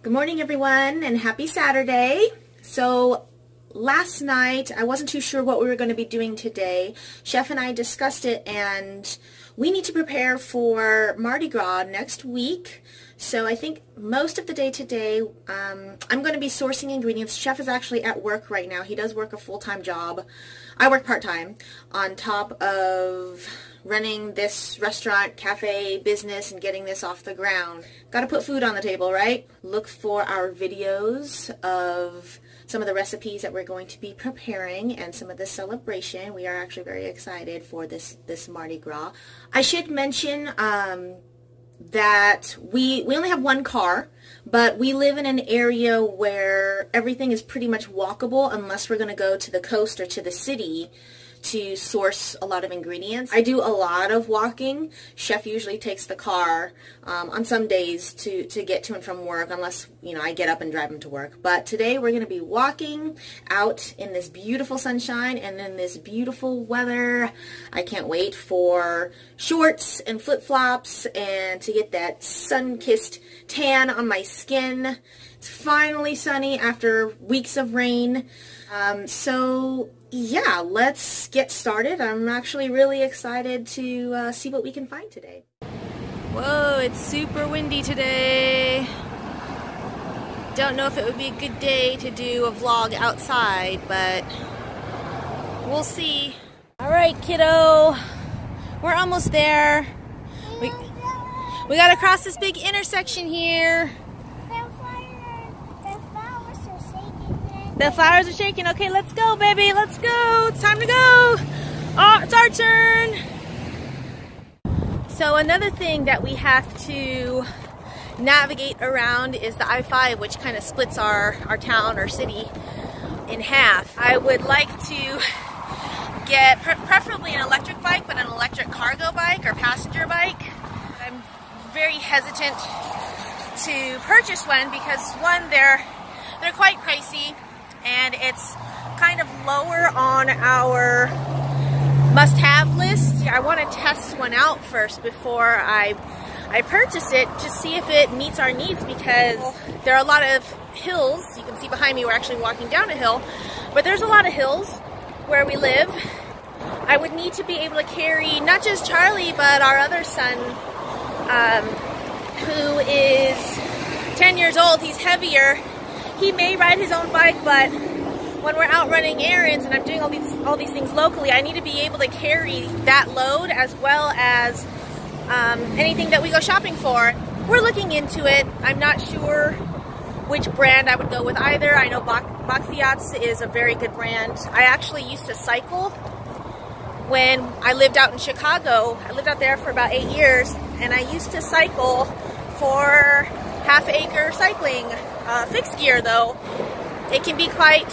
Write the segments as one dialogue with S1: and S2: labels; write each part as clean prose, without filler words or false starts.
S1: Good morning, everyone, and happy Saturday. So last night, I wasn't too sure what we were going to be doing today. Chef and I discussed it, and we need to prepare for Mardi Gras next week. So I think most of the day today, I'm going to be sourcing ingredients. Chef is actually at work right now. He does work a full-time job. I work part-time on top of running this restaurant, cafe, business, and getting this off the ground. Got to put food on the table, right? Look for our videos of some of the recipes that we're going to be preparing and some of the celebration. We are actually very excited for this Mardi Gras. I should mention that we only have one car, but we live in an area where everything is pretty much walkable unless we're going to go to the coast or to the city to source a lot of ingredients. I do a lot of walking. Chef usually takes the car on some days to get to and from work, unless, you know, I get up and drive him to work. But today we're going to be walking out in this beautiful sunshine and in this beautiful weather. I can't wait for shorts and flip-flops and to get that sun-kissed tan on my skin. It's finally sunny after weeks of rain. So yeah, let's get started. I'm actually really excited to see what we can find today. Whoa, it's super windy today. Don't know if it would be a good day to do a vlog outside, but we'll see. All right, kiddo, we're almost there. We gotta cross this big intersection here. The flowers are shaking. Okay, let's go, baby. Let's go. It's time to go. Oh, it's our turn. So another thing that we have to navigate around is the I-5, which kind of splits our town or city in half. I would like to get preferably an electric bike, but an electric cargo bike or passenger bike. I'm very hesitant to purchase one because, one, they're quite pricey, and it's kind of lower on our must-have list. I want to test one out first before I purchase it to see if it meets our needs, because there are a lot of hills. You can see behind me we're actually walking down a hill, but there's a lot of hills where we live. I would need to be able to carry not just Charlie, but our other son, who is 10 years old. He's heavier. He may ride his own bike, but when we're out running errands and I'm doing all these things locally, I need to be able to carry that load as well as anything that we go shopping for. We're looking into it. I'm not sure which brand I would go with either. I know BEIGNETS is a very good brand. I actually used to cycle when I lived out in Chicago. I lived out there for about 8 years, and I used to cycle for half-acre cycling. Fixed gear, though, it can be quite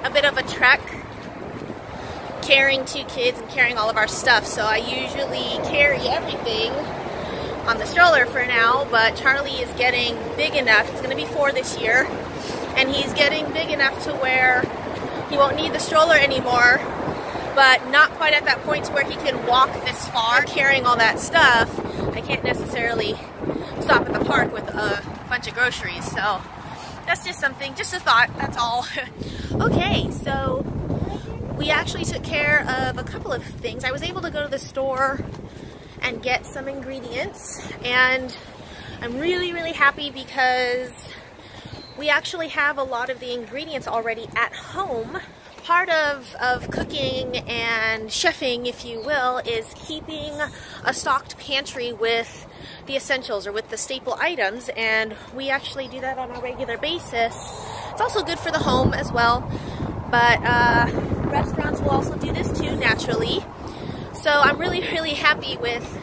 S1: a bit of a trek carrying 2 kids and carrying all of our stuff. So I usually carry everything on the stroller for now, but Charlie is getting big enough. He's going to be 4 this year, and he's getting big enough to where he won't need the stroller anymore, but not quite at that point to where he can walk this far carrying all that stuff. I can't necessarily stop at the park with a bunch of groceries, so that's just something, just a thought, that's all. Okay, so we actually took care of a couple of things. I was able to go to the store and get some ingredients, and I'm really happy because we actually have a lot of the ingredients already at home. Part of cooking and chefing, if you will, is keeping a stocked pantry with the essentials or with the staple items, and we actually do that on a regular basis. It's also good for the home as well, but restaurants will also do this too, naturally. So I'm really happy with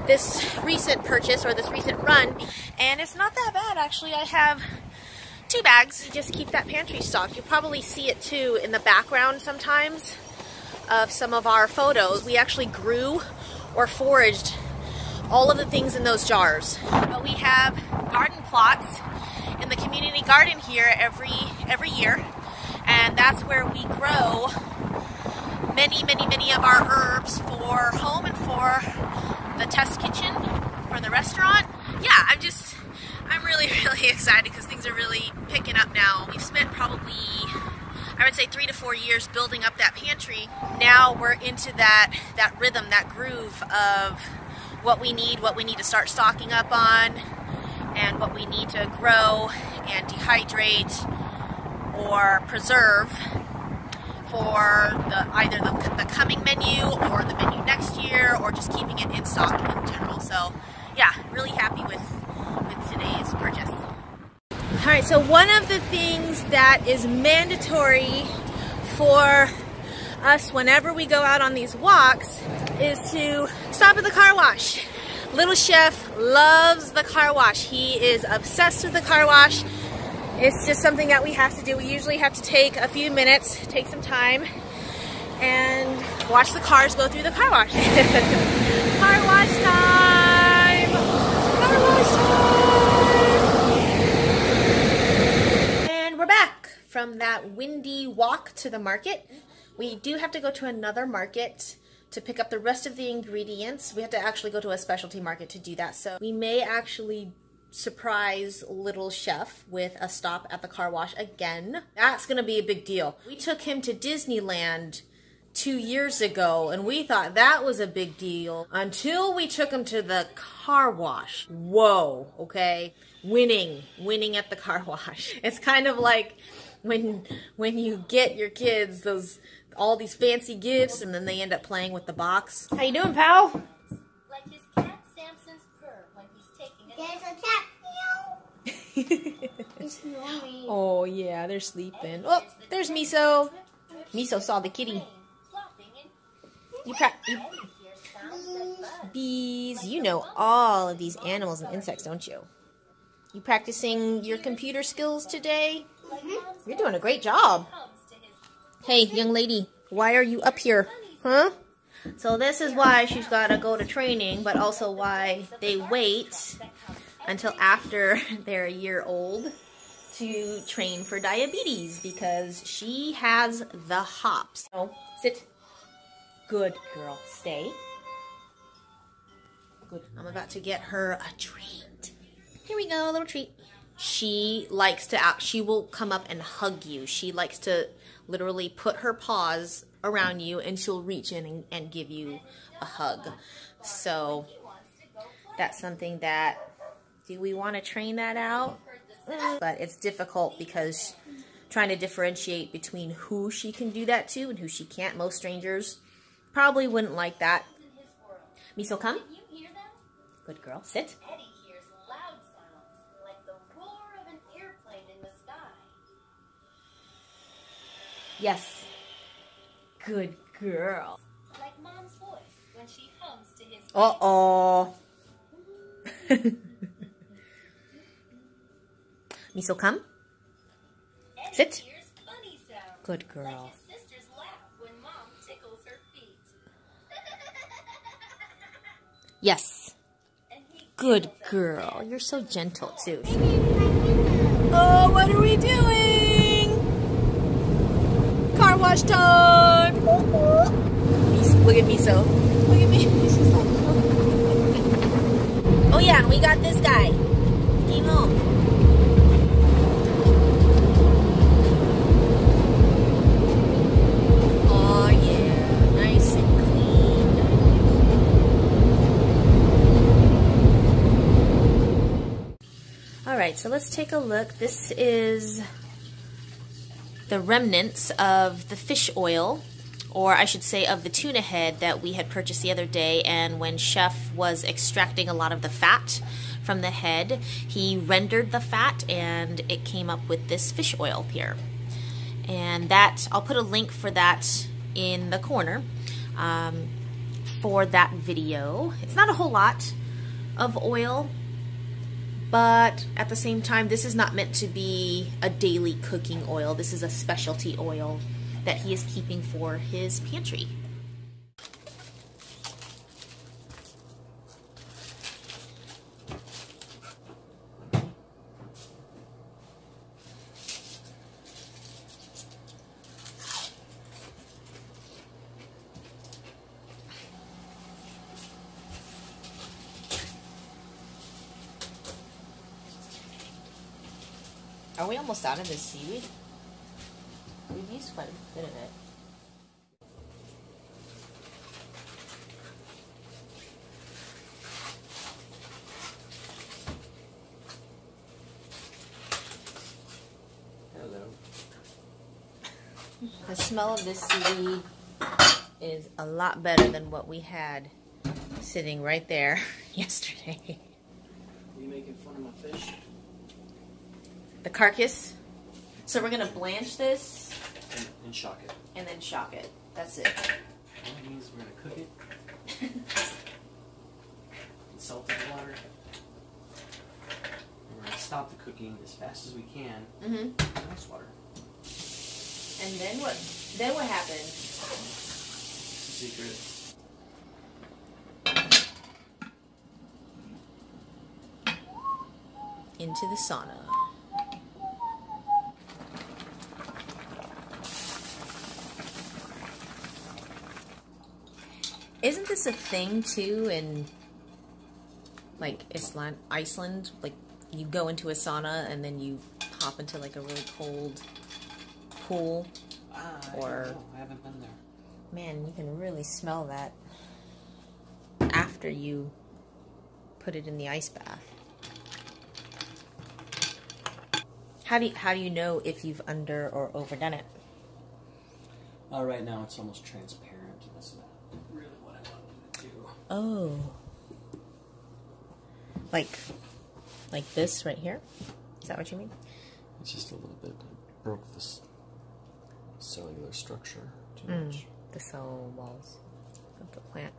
S1: this recent purchase or this recent run, and it's not that bad actually. I have 2 bags. Just keep that pantry stocked. You'll probably see it too in the background sometimes of some of our photos. We actually grew or foraged all of the things in those jars. But we have garden plots in the community garden here every year, and that's where we grow many of our herbs for home and for the test kitchen for the restaurant. Yeah, I'm really really excited because things are really picking up now. We've spent probably, I would say, 3 to 4 years building up that pantry. Now we're into that rhythm, that groove of what we need to start stocking up on, and what we need to grow and dehydrate or preserve for either the coming menu or the menu next year, or just keeping it in stock in general. So yeah, really happy with today's purchase. All right, so one of the things that is mandatory for us whenever we go out on these walks is to stop at the car wash. Little Chef loves the car wash. He is obsessed with the car wash. It's just something that we have to do. We usually have to take a few minutes, take some time, and watch the cars go through the car wash. Car wash time! Car wash time! And we're back from that windy walk to the market. We do have to go to another market to pick up the rest of the ingredients. We have to actually go to a specialty market to do that. So we may actually surprise Little Chef with a stop at the car wash again. That's gonna be a big deal. We took him to Disneyland 2 years ago and we thought that was a big deal until we took him to the car wash. Whoa, okay? Winning at the car wash. It's kind of like when you get your kids all these fancy gifts and then they end up playing with the box. How you doing, pal?
S2: Like his cat Samson's purr when he's taking a There's a cat. It's snoring.
S1: Oh yeah, they're sleeping. Oh, there's Miso. Miso saw the kitty. Bees. You know all of these animals and insects, don't you? You practicing your computer skills today? Mm-hmm. You're doing a great job. Hey, young lady, why are you up here? Huh? So this is why she's got to go to training, but also why they wait until after they're a year old to train for diabetes, because she has the hops. So, sit. Good girl. Stay. Good. I'm about to get her a treat. Here we go, a little treat. She likes to, she will come up and hug you. She likes to literally put her paws around you and she'll reach in and give you a hug. So that's something that, do we want to train that out? But it's difficult because trying to differentiate between who she can do that to and who she can't. Most strangers probably wouldn't like that. Miso, come. Good girl. Sit. Yes. Good girl.
S2: Like Mom's voice when she hums to his
S1: Uh-oh. Miso, come. Sit. Good girl.
S2: Like his sisters laugh when Mom tickles her feet.
S1: Yes. Good girl. You're so gentle, too. Oh, what are we doing? Car wash time. Look at Miso. Look at me. Oh yeah, and we got this guy. He came home. Oh yeah, nice and clean. All right, so let's take a look. This is the remnants of the fish oil, or I should say of the tuna head that we had purchased the other day. And when Chef was extracting a lot of the fat from the head, he rendered the fat and it came up with this fish oil here. And that, I'll put a link for that in the corner for that video. It's not a whole lot of oil, but at the same time, this is not meant to be a daily cooking oil. This is a specialty oil that he is keeping for his pantry. Are we almost out of this seaweed? We've used quite a bit of it.
S3: Hello.
S1: The smell of this seaweed is a lot better than what we had sitting right there yesterday.
S3: Are you making fun of my fish?
S1: The carcass. So we're gonna blanch this
S3: And shock it.
S1: and then shock it. That's it.
S3: All that means we're gonna cook it. In salted water. And we're gonna stop the cooking as fast as we can.
S1: Mm-hmm.
S3: In ice water.
S1: And then what? Then what happens?
S3: It's a secret.
S1: Into the sauna. Isn't this a thing too in like Iceland? Like you go into a sauna and then you hop into like a really cold pool. Or
S3: I haven't been there.
S1: Man, you can really smell that after you put it in the ice bath. How do you know if you've under or overdone it?
S3: Right now it's almost transparent, and that's not really what I wanted to do.
S1: Oh. Like this right here? Is that what you mean?
S3: It's just a little bit, it broke this cellular structure too much.
S1: The cell walls of the plant.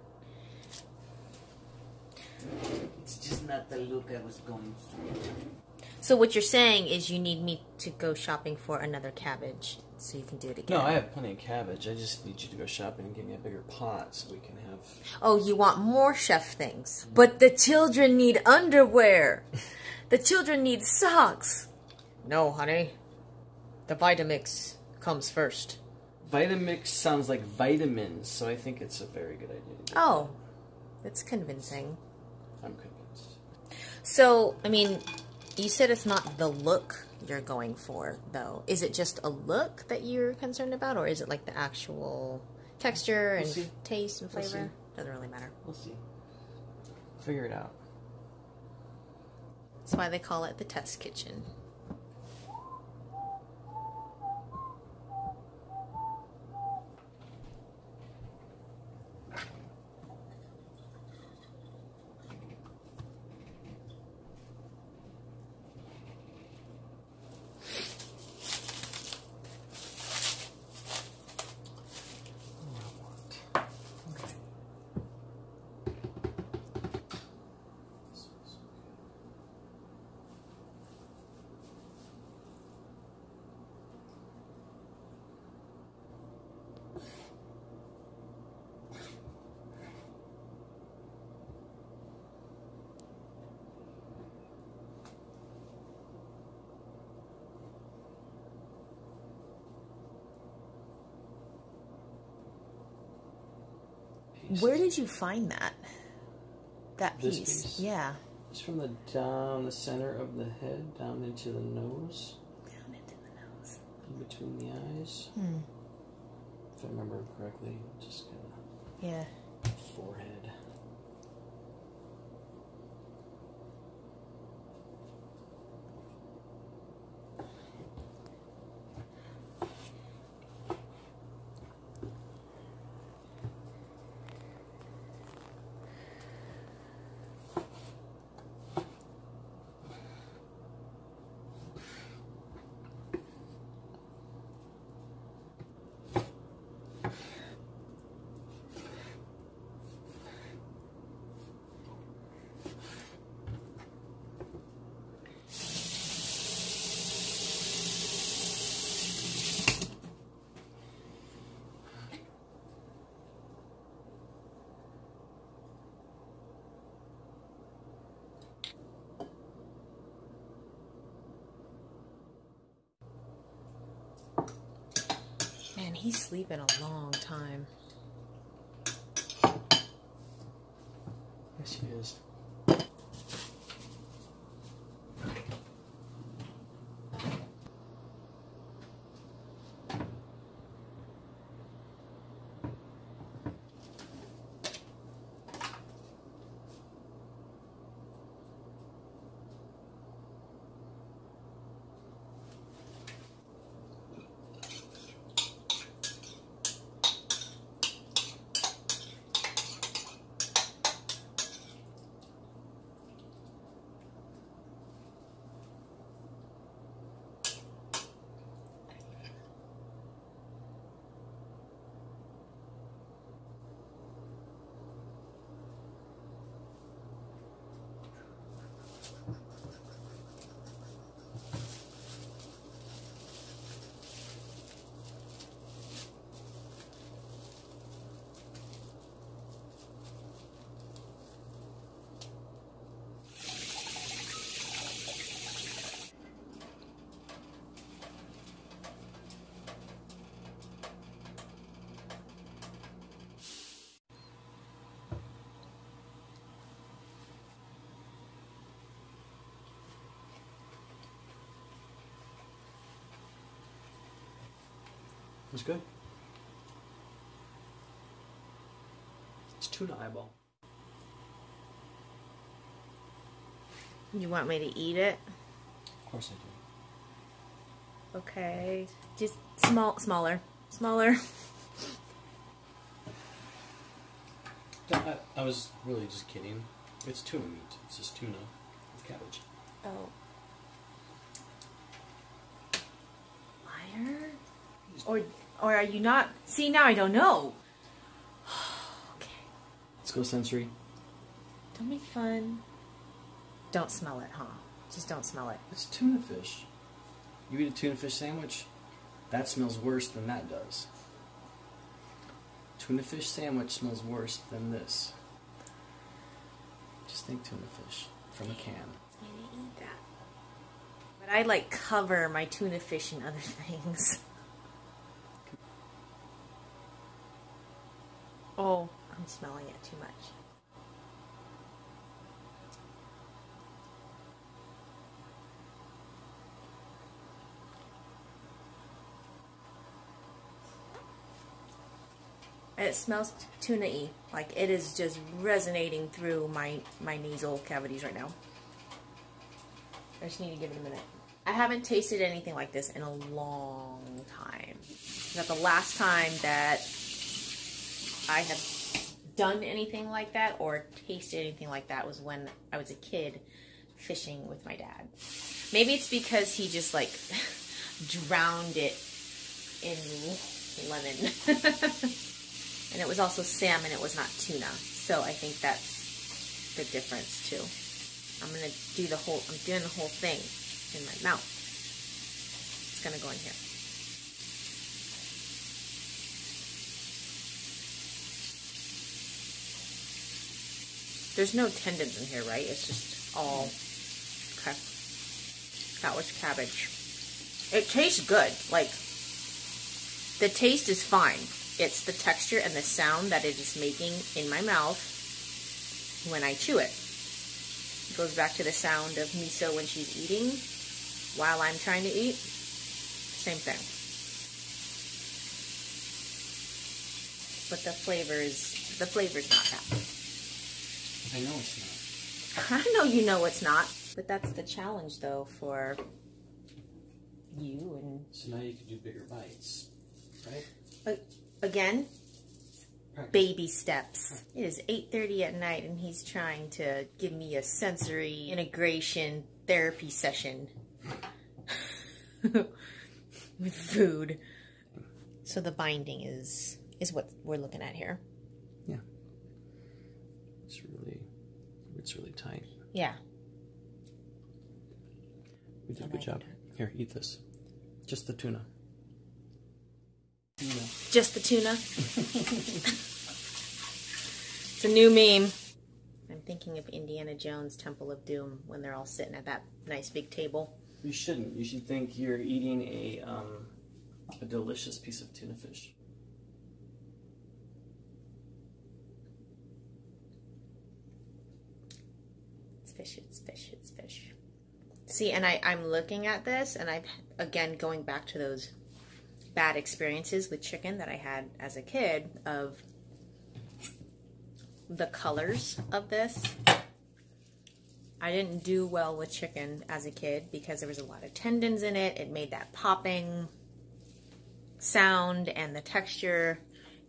S3: It's just not the look I was going for.
S1: So what you're saying is you need me to go shopping for another cabbage so you can do it again.
S3: No, I have plenty of cabbage. I just need you to go shopping and give me a bigger pot so we can have...
S1: Oh, you want more chef things. But the children need underwear. The children need socks. No, honey. The Vitamix comes first.
S3: Vitamix sounds like vitamins, so I think it's a very good idea.
S1: Oh, that's convincing.
S3: I'm convinced.
S1: So, I mean, you said it's not the look you're going for, though. Is it just a look that you're concerned about, or is it like the actual texture and taste and flavor? Doesn't really matter.
S3: We'll see. Figure it out.
S1: That's why they call it the test kitchen. Where did you find that? That piece?
S3: This piece?
S1: Yeah.
S3: It's from down the center of the head, down into the nose.
S1: Down into the nose.
S3: In between the eyes. If I remember correctly, just kind of...
S1: Yeah.
S3: Forehead.
S1: Man, he's sleeping a long time.
S3: Yes, he is. was good. It's tuna eyeball.
S1: You want me to eat it?
S3: Of course I do.
S1: Okay. Just smaller.
S3: I was really just kidding. It's tuna meat. It's just tuna with cabbage.
S1: Oh. Liar? Or are you not? See, now I don't know. Okay.
S3: Let's go sensory.
S1: Don't make fun. Don't smell it, huh? Just don't smell it.
S3: It's tuna fish. You eat a tuna fish sandwich, that smells worse than that does. Tuna fish sandwich smells worse than this. Just think tuna fish from a can.
S1: I didn't eat that. But I like cover my tuna fish in other things. Oh, I'm smelling it too much. It smells tuna-y. Like it is just resonating through my nasal cavities right now. I just need to give it a minute. I haven't tasted anything like this in a long time. Not the last time that I have done anything like that or tasted anything like that was when I was a kid fishing with my dad. Maybe it's because he just like drowned it in lemon. And it was also salmon, it was not tuna. So I think that's the difference too. I'm doing the whole thing in my mouth. It's gonna go in here. There's no tendons in here, right? It's just all, okay. That was cabbage. It tastes good. Like, the taste is fine. It's the texture and the sound that it is making in my mouth when I chew it. It goes back to the sound of Miso when she's eating while I'm trying to eat. Same thing. But the flavor's not that.
S3: I know it's not.
S1: I know you know it's not. But that's the challenge though for you and...
S3: So now you can do bigger bites, right?
S1: Again,
S3: Practice.
S1: Baby steps. It is 8:30 at night and he's trying to give me a sensory integration therapy session with food. So the binding is what we're looking at here.
S3: Yeah. It's really tight.
S1: Yeah.
S3: We did a good job. Here, eat this. Just the tuna. Tuna.
S1: Just the tuna. It's a new meme. I'm thinking of Indiana Jones' Temple of Doom when they're all sitting at that nice big table.
S3: You shouldn't. You should think you're eating a delicious piece of tuna fish.
S1: It's fish, it's fish, it's fish. See, and I'm looking at this, and I'm, again, going back to those bad experiences with chicken that I had as a kid of the colors of this. I didn't do well with chicken as a kid because there was a lot of tendons in it. It made that popping sound and the texture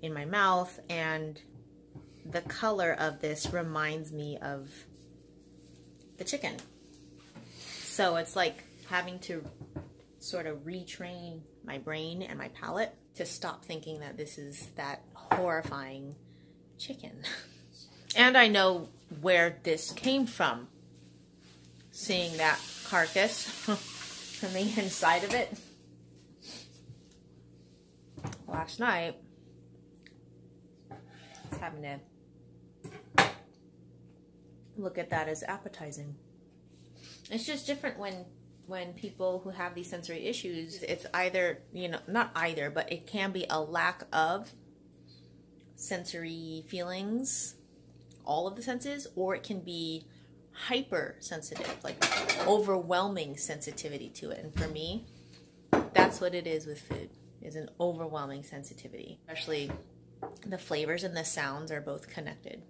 S1: in my mouth, and the color of this reminds me of the chicken. So it's like having to sort of retrain my brain and my palate to stop thinking that this is that horrifying chicken. And I know where this came from. Seeing that carcass from the inside of it last night, I was having to look at that as appetizing. It's just different when people who have these sensory issues, it's either, you know, not either, but it can be a lack of sensory feelings, all of the senses, or it can be hypersensitive, like overwhelming sensitivity to it. And for me, that's what it is with food. is an overwhelming sensitivity, especially the flavors and the sounds are both connected.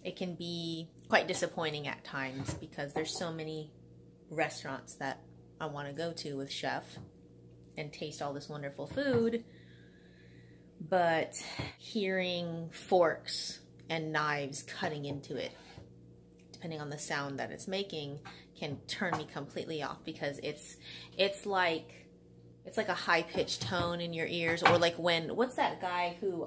S1: It can be quite disappointing at times because there's so many restaurants that I want to go to with chef and taste all this wonderful food, but hearing forks and knives cutting into it, depending on the sound that it's making, can turn me completely off because it's like a high-pitched tone in your ears, or like what's that guy who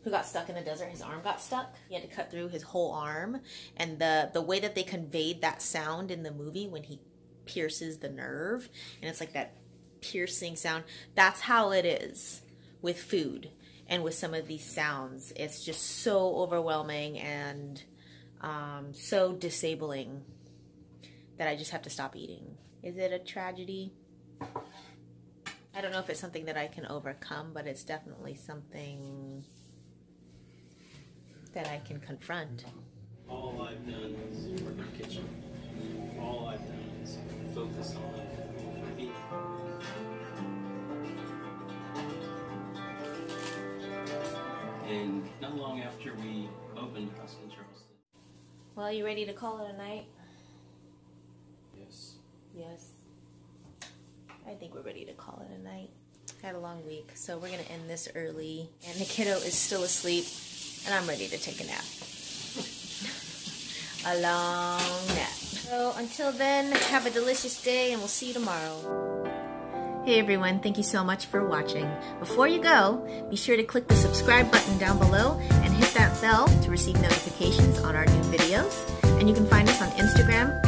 S1: got stuck in the desert? His arm got stuck. He had to cut through his whole arm, and the way that they conveyed that sound in the movie when he pierces the nerve, and it's like that piercing sound. That's how it is with food and with some of these sounds. It's just so overwhelming and so disabling that I just have to stop eating. Is it a tragedy? I don't know if it's something that I can overcome, but it's definitely something that I can confront.
S3: All I've done is work in the kitchen. All I've done is focus on me. And not long after we opened Custom Charleston.
S1: Well, you ready to call it a night?
S3: Yes.
S1: Yes. I think we're ready to call it a night. Had a long week, so we're gonna end this early. And the kiddo is still asleep, and I'm ready to take a nap. A long nap. So until then, have a delicious day, and we'll see you tomorrow. Hey everyone, thank you so much for watching. Before you go, be sure to click the subscribe button down below and hit that bell to receive notifications on our new videos. And you can find us on Instagram,